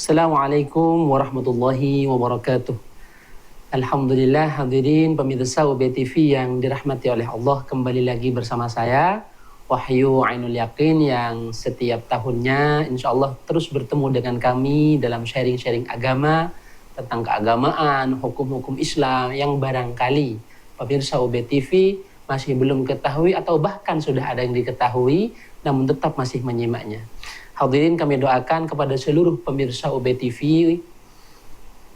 Assalamualaikum warahmatullahi wabarakatuh. Alhamdulillah hadirin pemirsa UB TV yang dirahmati oleh Allah, kembali lagi bersama saya Wahyu Ainul Yakin yang setiap tahunnya insya Allah terus bertemu dengan kami dalam sharing-sharing agama tentang keagamaan, hukum-hukum Islam yang barangkali pemirsa UB TV masih belum ketahui atau bahkan sudah ada yang diketahui namun tetap masih menyimaknya. Hadirin, kami doakan kepada seluruh pemirsa UB TV,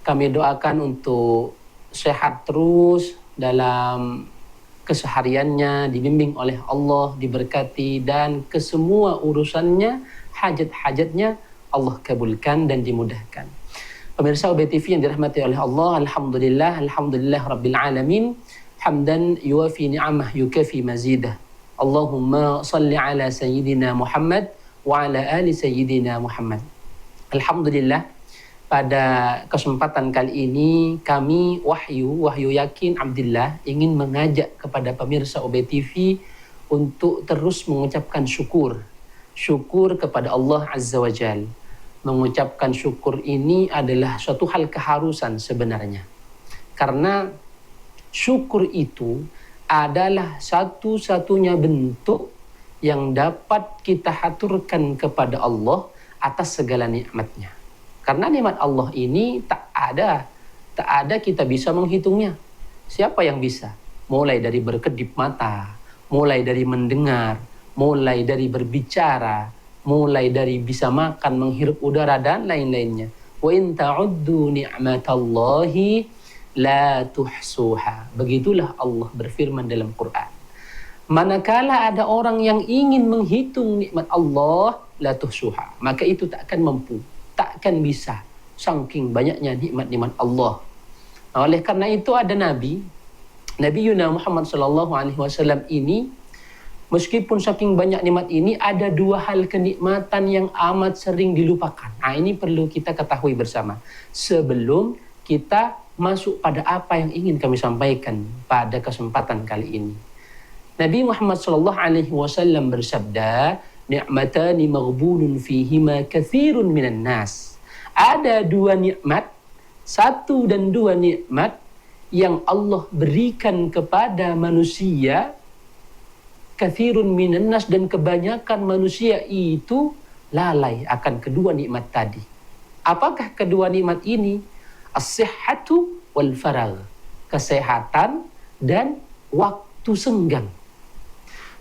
kami doakan untuk sehat terus dalam kesehariannya, dibimbing oleh Allah, diberkati, dan kesemua urusannya, hajat-hajatnya Allah kabulkan dan dimudahkan. Pemirsa UB TV yang dirahmati oleh Allah, Alhamdulillah Rabbil Alamin, hamdan yuafi ni'amah yukafi mazidah. Allahumma salli ala Sayyidina Muhammad wa ala ali Sayyidina Muhammad. Alhamdulillah, pada kesempatan kali ini kami Wahyu Yakin Abdillah ingin mengajak kepada pemirsa UB TV untuk terus mengucapkan syukur kepada Allah Azza wa Jal. Mengucapkan syukur ini adalah suatu hal keharusan sebenarnya, karena syukur itu adalah satu-satunya bentuk yang dapat kita haturkan kepada Allah atas segala nikmatnya. Karena nikmat Allah ini tak ada kita bisa menghitungnya. Siapa yang bisa? Mulai dari berkedip mata, mulai dari mendengar, mulai dari berbicara, mulai dari bisa makan, menghirup udara dan lain-lainnya. Wa in ta'uddu ni'matallahi la tuhsuha. Begitulah Allah berfirman dalam Quran. Manakala ada orang yang ingin menghitung nikmat Allah, la tuhsuha, maka itu tak akan mampu, tak akan bisa, saking banyaknya nikmat-nikmat Allah. Nah, oleh karena itu ada Nabi Yuna Muhammad SAW ini, meskipun saking banyak nikmat ini, ada dua hal kenikmatan yang amat sering dilupakan. Nah, ini perlu kita ketahui bersama sebelum kita masuk pada apa yang ingin kami sampaikan pada kesempatan kali ini. Nabi Muhammad SAW bersabda, ni'matani maghbunun fihima kathirun minan nas. Ada dua nikmat, satu dan dua nikmat yang Allah berikan kepada manusia, kathirun minan nas, dan kebanyakan manusia itu lalai akan kedua nikmat tadi. Apakah kedua nikmat ini? As-sihhatu wal faragh, kesehatan dan waktu senggang.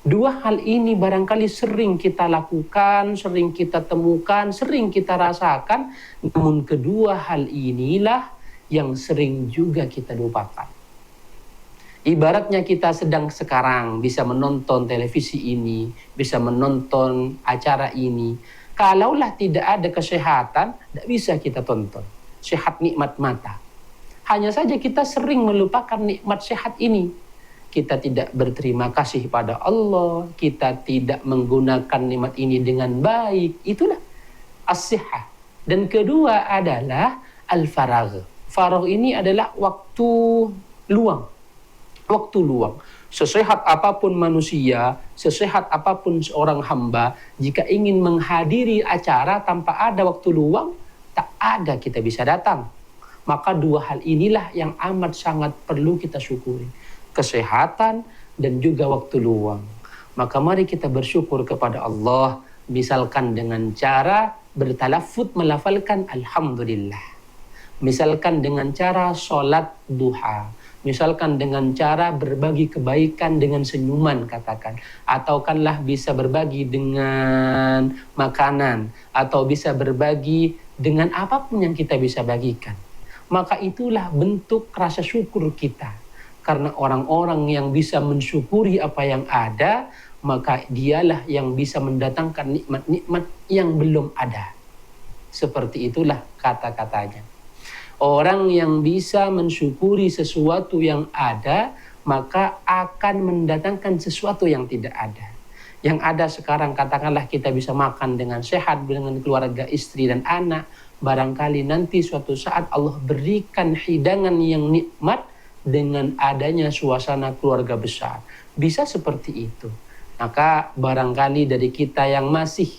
Dua hal ini barangkali sering kita lakukan, sering kita temukan, sering kita rasakan. Namun kedua hal inilah yang sering juga kita lupakan. Ibaratnya kita sedang sekarang bisa menonton televisi ini, bisa menonton acara ini. Kalaulah tidak ada kesehatan, tidak bisa kita tonton. Sehat nikmat mata. Hanya saja kita sering melupakan nikmat sehat ini. Kita tidak berterima kasih pada Allah, kita tidak menggunakan nikmat ini dengan baik. Itulah as-sihah. Dan kedua adalah al-faragh. Faragh ini adalah waktu luang. Waktu luang. Sesehat apapun manusia, sesehat apapun seorang hamba, jika ingin menghadiri acara tanpa ada waktu luang, tak ada kita bisa datang. Maka dua hal inilah yang amat sangat perlu kita syukuri. Kesehatan dan juga waktu luang. Maka mari kita bersyukur kepada Allah, misalkan dengan cara bertalafut melafalkan Alhamdulillah, misalkan dengan cara sholat duha, misalkan dengan cara berbagi kebaikan dengan senyuman katakan, atau kanlah bisa berbagi dengan makanan, atau bisa berbagi dengan apapun yang kita bisa bagikan. Maka itulah bentuk rasa syukur kita. Karena orang-orang yang bisa mensyukuri apa yang ada, maka dialah yang bisa mendatangkan nikmat-nikmat yang belum ada. Seperti itulah kata-katanya. Orang yang bisa mensyukuri sesuatu yang ada, maka akan mendatangkan sesuatu yang tidak ada. Yang ada sekarang, katakanlah kita bisa makan dengan sehat, dengan keluarga, istri dan anak. Barangkali nanti suatu saat Allah berikan hidangan yang nikmat, dengan adanya suasana keluarga besar. Bisa seperti itu. Maka barangkali dari kita yang masih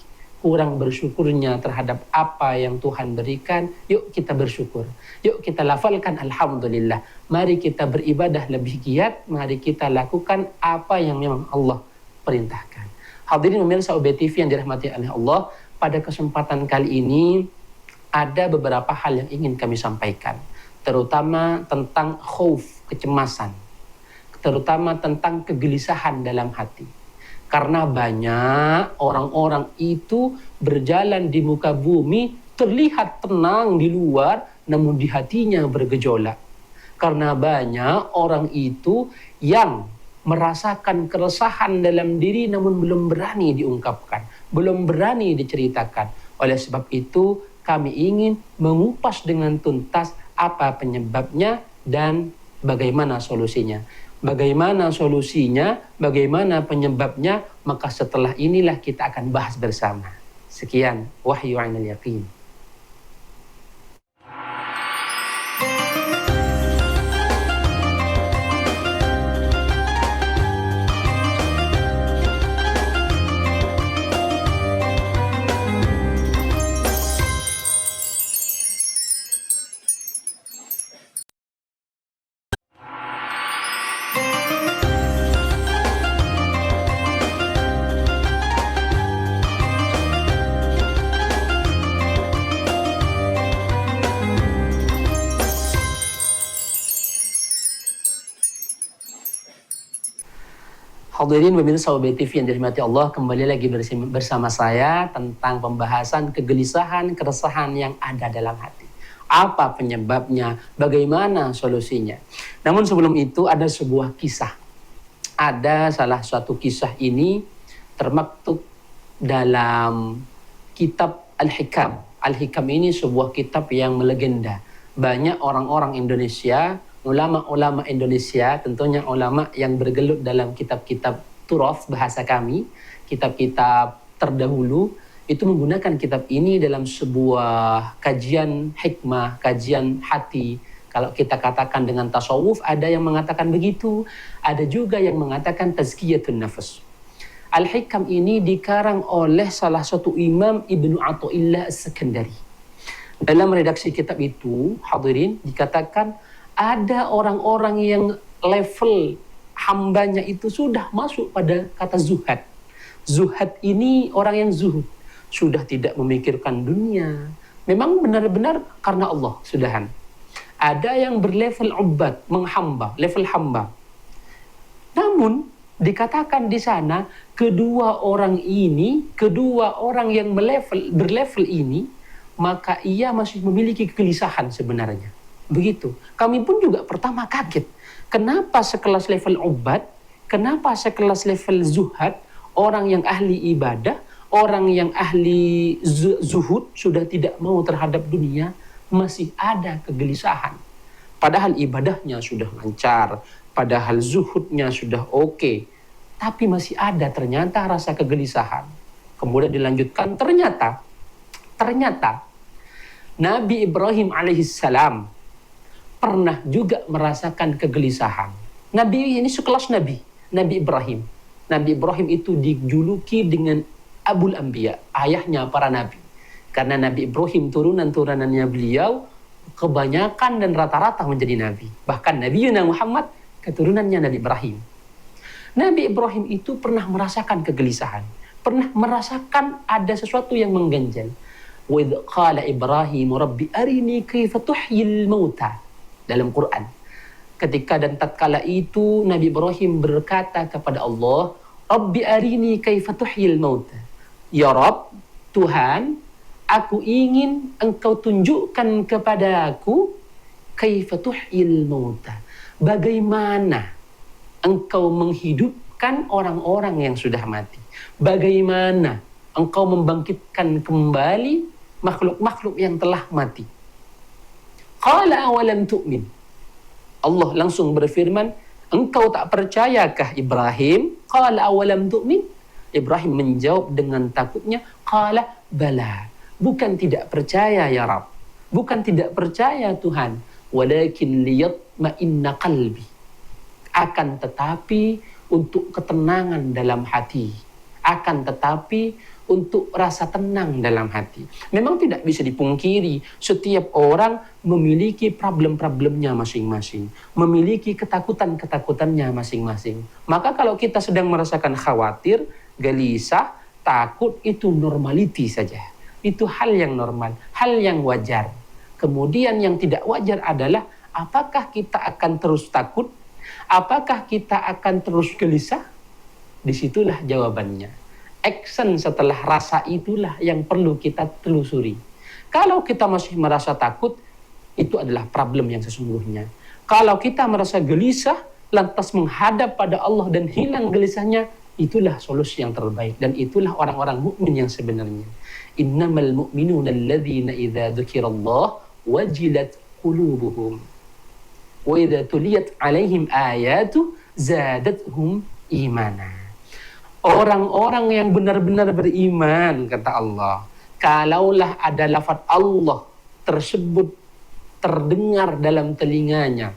kurang bersyukurnya terhadap apa yang Tuhan berikan, yuk kita bersyukur. Yuk kita lafalkan alhamdulillah. Mari kita beribadah lebih giat, mari kita lakukan apa yang memang Allah perintahkan. Hadirin pemirsa UB TV yang dirahmati oleh Allah, pada kesempatan kali ini ada beberapa hal yang ingin kami sampaikan, terutama tentang khauf, kecemasan, terutama tentang kegelisahan dalam hati. Karena banyak orang-orang itu berjalan di muka bumi terlihat tenang di luar, namun di hatinya bergejolak. Karena banyak orang itu yang merasakan keresahan dalam diri namun belum berani diungkapkan, belum berani diceritakan. Oleh sebab itu kami ingin mengupas dengan tuntas apa penyebabnya dan bagaimana solusinya. Bagaimana solusinya, bagaimana penyebabnya, maka setelah inilah kita akan bahas bersama. Sekian, Wahyu Ainul Yaqin. Hadirin pemirsa UB TV yang dirahmati Allah, kembali lagi bersama saya tentang pembahasan kegelisahan, keresahan yang ada dalam hati. Apa penyebabnya? Bagaimana solusinya? Namun sebelum itu ada sebuah kisah. Ada salah satu kisah ini termaktub dalam kitab Al-Hikam. Al-Hikam ini sebuah kitab yang melegenda. Banyak orang-orang Indonesia, ulama-ulama Indonesia, tentunya ulama yang bergelut dalam kitab-kitab turaf bahasa kami, kitab-kitab terdahulu, itu menggunakan kitab ini dalam sebuah kajian hikmah, kajian hati. Kalau kita katakan dengan tasawuf, ada yang mengatakan begitu, ada juga yang mengatakan tazkiyatun nafas. Al-Hikam ini dikarang oleh salah satu imam Ibnu Athaillah As-Sakandari. Dalam redaksi kitab itu, hadirin, dikatakan ada orang-orang yang level hambanya itu sudah masuk pada kata zuhad. Zuhad ini orang yang zuhud, sudah tidak memikirkan dunia. Memang benar-benar karena Allah, sudahan. Ada yang berlevel ubad, menghamba, level hamba. Namun dikatakan di sana kedua orang yang berlevel ini, maka ia masih memiliki kegelisahan sebenarnya. Begitu. Kami pun juga pertama kaget. Kenapa sekelas level ubad, kenapa sekelas level zuhad, orang yang ahli ibadah, orang yang ahli zuhud sudah tidak mau terhadap dunia, masih ada kegelisahan. Padahal ibadahnya sudah lancar, padahal zuhudnya sudah oke, tapi masih ada ternyata rasa kegelisahan. Kemudian dilanjutkan, ternyata Nabi Ibrahim alaihissalam pernah juga merasakan kegelisahan. Nabi ini sekelas Nabi Ibrahim. Nabi Ibrahim itu dijuluki dengan Abul Anbiya, ayahnya para nabi. Karena Nabi Ibrahim turunan-turunannya beliau kebanyakan dan rata-rata menjadi nabi. Bahkan Nabi Muhammad keturunannya Nabi Ibrahim. Nabi Ibrahim itu pernah merasakan kegelisahan, pernah merasakan ada sesuatu yang mengganjal. Wa idh qala Ibrahim rabbi arini kaifa tuhyil mauta. Dalam Quran, ketika dan tatkala itu Nabi Ibrahim berkata kepada Allah, Rabbi arini kaifa tuhyil mauta. Ya Rabb, Tuhan, aku ingin engkau tunjukkan kepada aku kaifa tuhyil mauta. Bagaimana engkau menghidupkan orang-orang yang sudah mati. Bagaimana engkau membangkitkan kembali makhluk-makhluk yang telah mati. Qala awalam tu'min. Allah langsung berfirman, engkau tak percayakah Ibrahim? Qala awalam tu'min. Ibrahim menjawab dengan takutnya, qala bala. Bukan tidak percaya ya Rabb, bukan tidak percaya Tuhan, walakin liyatma'inna qalbi. Akan tetapi untuk ketenangan dalam hati, Akan tetapi untuk rasa tenang dalam hati. Memang tidak bisa dipungkiri, setiap orang memiliki problem-problemnya masing-masing, memiliki ketakutan-ketakutannya masing-masing. Maka kalau kita sedang merasakan khawatir, gelisah, takut, itu normality saja. Itu hal yang normal, hal yang wajar. Kemudian yang tidak wajar adalah apakah kita akan terus takut? Apakah kita akan terus gelisah? Disitulah jawabannya. Action setelah rasa itulah yang perlu kita telusuri. Kalau kita masih merasa takut, itu adalah problem yang sesungguhnya. Kalau kita merasa gelisah, lantas menghadap pada Allah dan hilang gelisahnya, itulah solusi yang terbaik. Dan itulah orang-orang mukmin yang sebenarnya. Innamal mu'minuna alladzina idza dzukirallah wajilat qulubuhum wa idza tuliyat alaihim ayatu zadatuhum imana. Orang-orang yang benar-benar beriman, kata Allah, kalaulah ada lafaz Allah tersebut terdengar dalam telinganya,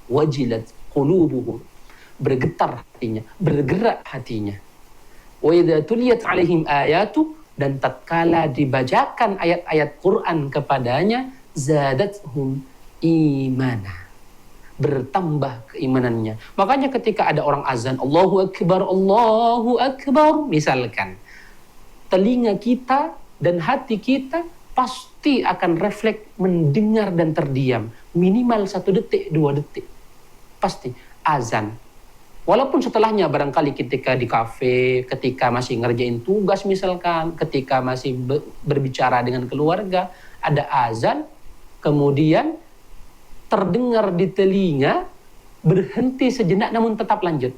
wajilat qulubuhum, bergetar hatinya, bergerak hatinya. Wa idza tuliyat alaihim ayatu, dan tatkala dibacakan ayat-ayat Quran kepadanya, zadatuhum imana, bertambah keimanannya. Makanya ketika ada orang azan, Allahu Akbar, misalkan, telinga kita dan hati kita pasti akan refleks mendengar dan terdiam. Minimal 1 detik, 2 detik. Pasti azan. Walaupun setelahnya barangkali ketika di kafe, ketika masih ngerjain tugas misalkan, ketika masih berbicara dengan keluarga, ada azan, kemudian terdengar di telinga, berhenti sejenak namun tetap lanjut.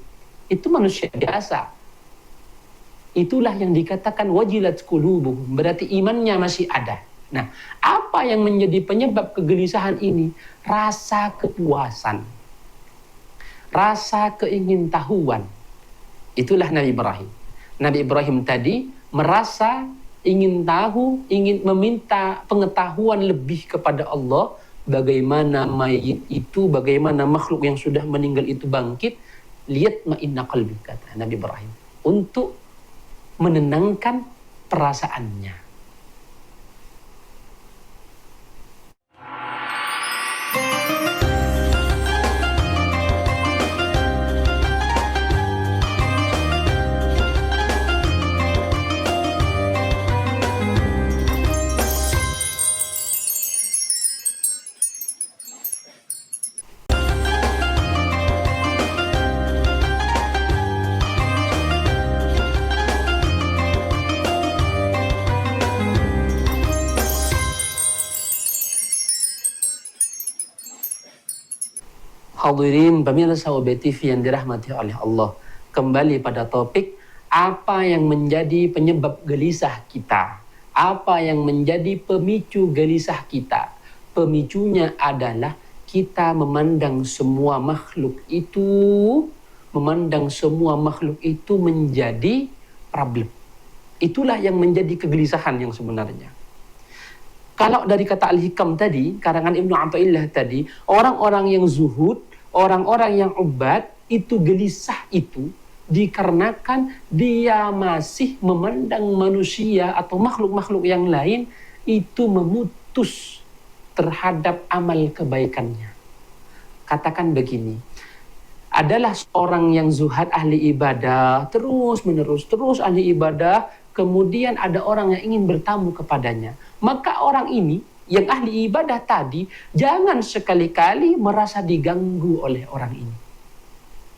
Itu manusia biasa. Itulah yang dikatakan wajilat qulubuhum, berarti imannya masih ada. Nah, apa yang menjadi penyebab kegelisahan ini? Rasa kepuasan, rasa keingintahuan. Itulah Nabi Ibrahim. Nabi Ibrahim tadi merasa ingin tahu, ingin meminta pengetahuan lebih kepada Allah, bagaimana mayit itu, bagaimana makhluk yang sudah meninggal itu bangkit. Lihat ma'inna qalbi, kata Nabi Ibrahim, untuk menenangkan perasaannya. Hadirin pemirsa UB TV yang dirahmati oleh Allah, kembali pada topik apa yang menjadi penyebab gelisah kita, apa yang menjadi pemicu gelisah kita. Pemicunya adalah kita memandang semua makhluk itu, menjadi problem. Itulah yang menjadi kegelisahan yang sebenarnya. Kalau dari kata Al-Hikam tadi, karangan Ibnu Athaillah tadi, orang-orang yang zuhud, orang-orang yang ubad, itu gelisah itu dikarenakan dia masih memandang manusia atau makhluk-makhluk yang lain itu memutus terhadap amal kebaikannya. Katakan begini, adalah seorang yang zuhad ahli ibadah, terus ahli ibadah, kemudian ada orang yang ingin bertamu kepadanya. Maka orang ini yang ahli ibadah tadi, jangan sekali-kali merasa diganggu oleh orang ini.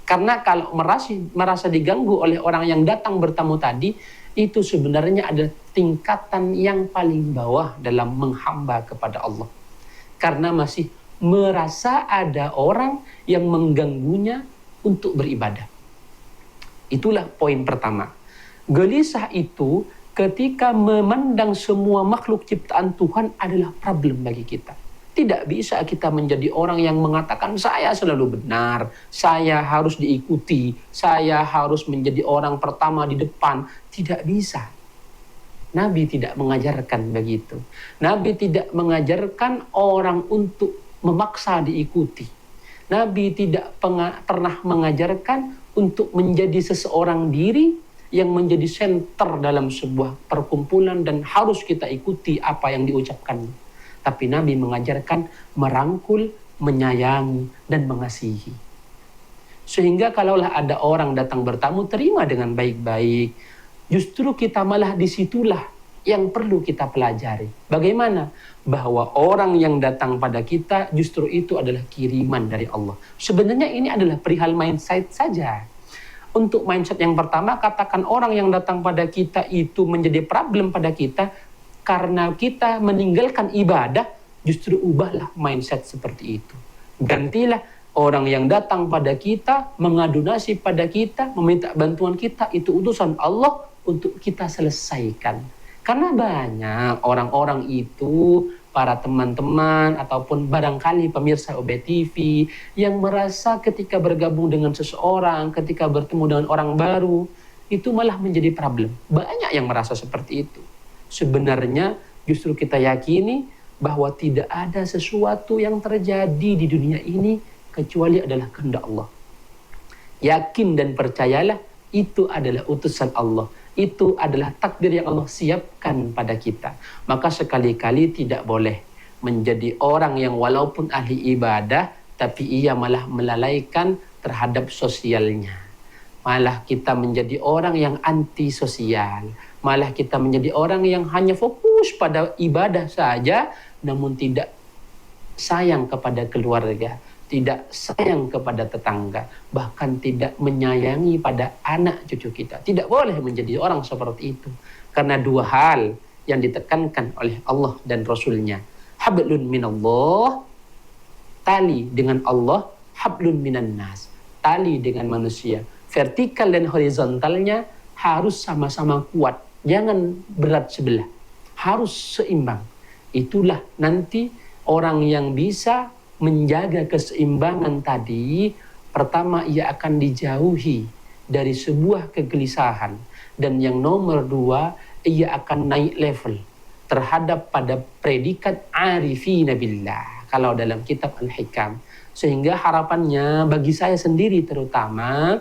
Karena kalau merasa diganggu oleh orang yang datang bertamu tadi, itu sebenarnya ada tingkatan yang paling bawah dalam menghamba kepada Allah. Karena masih merasa ada orang yang mengganggunya untuk beribadah. Itulah poin pertama. Gelisah itu ketika memandang semua makhluk ciptaan Tuhan adalah problem bagi kita. Tidak bisa kita menjadi orang yang mengatakan saya selalu benar, saya harus diikuti, saya harus menjadi orang pertama di depan. Tidak bisa. Nabi tidak mengajarkan begitu. Nabi tidak mengajarkan orang untuk memaksa diikuti. Nabi tidak pernah mengajarkan untuk menjadi seseorang diri yang menjadi senter dalam sebuah perkumpulan dan harus kita ikuti apa yang diucapkan. Tapi Nabi mengajarkan merangkul, menyayangi, dan mengasihi. Sehingga kalaulah ada orang datang bertamu, terima dengan baik-baik. Justru kita malah disitulah yang perlu kita pelajari. Bagaimana? Bahwa orang yang datang pada kita justru itu adalah kiriman dari Allah. Sebenarnya ini adalah perihal mindset saja. Untuk mindset yang pertama, katakan orang yang datang pada kita itu menjadi problem pada kita karena kita meninggalkan ibadah, justru ubahlah mindset seperti itu. Gantilah orang yang datang pada kita, mengadu nasib pada kita, meminta bantuan kita, itu utusan Allah untuk kita selesaikan. Karena banyak orang-orang itu, para teman-teman ataupun barangkali pemirsa OB TV yang merasa ketika bergabung dengan seseorang, ketika bertemu dengan orang baru, itu malah menjadi problem. Banyak yang merasa seperti itu. Sebenarnya justru kita yakini bahwa tidak ada sesuatu yang terjadi di dunia ini kecuali adalah kehendak Allah. Yakin dan percayalah itu adalah utusan Allah. Itu adalah takdir yang Allah siapkan pada kita. Maka sekali-kali tidak boleh menjadi orang yang walaupun ahli ibadah, tapi ia malah melalaikan terhadap sosialnya. Malah kita menjadi orang yang anti sosial. Malah kita menjadi orang yang hanya fokus pada ibadah saja, namun tidak sayang kepada keluarga, tidak sayang kepada tetangga, bahkan tidak menyayangi pada anak cucu kita. Tidak boleh menjadi orang seperti itu. Karena dua hal yang ditekankan oleh Allah dan Rasulnya. Hablun minallah, tali dengan Allah, hablun minan nas, tali dengan manusia. Vertikal dan horizontalnya harus sama-sama kuat. Jangan berat sebelah. Harus seimbang. Itulah nanti orang yang bisa menjaga keseimbangan tadi, pertama ia akan dijauhi dari sebuah kegelisahan. Dan yang nomor dua, ia akan naik level terhadap pada predikat arifina billah. Kalau dalam kitab Al-Hikam. Sehingga harapannya bagi saya sendiri terutama,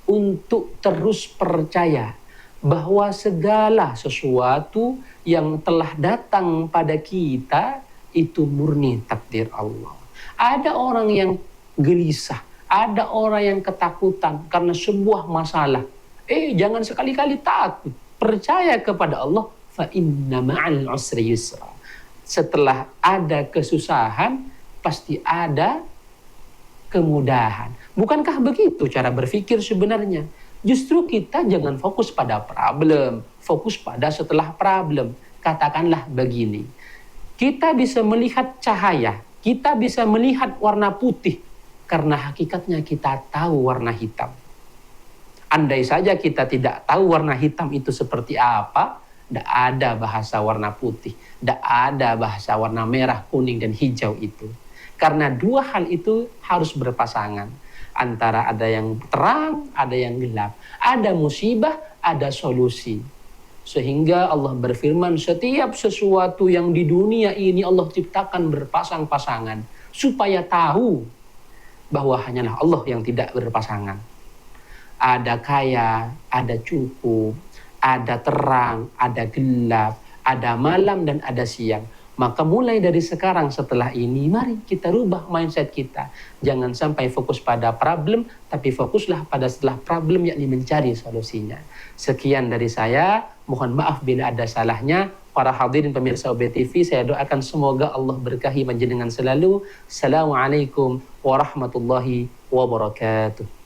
untuk terus percaya bahwa segala sesuatu yang telah datang pada kita itu murni takdir Allah. Ada orang yang gelisah, ada orang yang ketakutan karena sebuah masalah. Jangan sekali-kali takut. Percaya kepada Allah, fa inna ma'al usri yusra. Setelah ada kesusahan, pasti ada kemudahan. Bukankah begitu cara berpikir sebenarnya? Justru kita jangan fokus pada problem, fokus pada setelah problem. Katakanlah begini, kita bisa melihat cahaya, kita bisa melihat warna putih, karena hakikatnya kita tahu warna hitam. Andai saja kita tidak tahu warna hitam itu seperti apa, tidak ada bahasa warna putih, tidak ada bahasa warna merah, kuning, dan hijau itu. Karena dua hal itu harus berpasangan. Antara ada yang terang, ada yang gelap. Ada musibah, ada solusi. Sehingga Allah berfirman, setiap sesuatu yang di dunia ini Allah ciptakan berpasang-pasangan. Supaya tahu bahwa hanyalah Allah yang tidak berpasangan. Ada kaya, ada cukup, ada terang, ada gelap, ada malam dan ada siang. Maka mulai dari sekarang setelah ini, mari kita rubah mindset kita. Jangan sampai fokus pada problem, tapi fokuslah pada setelah problem, yakni mencari solusinya. Sekian dari saya, mohon maaf bila ada salahnya. Para hadirin pemirsa OB TV, saya doakan semoga Allah berkahi panjenengan selalu. Assalamualaikum warahmatullahi wabarakatuh.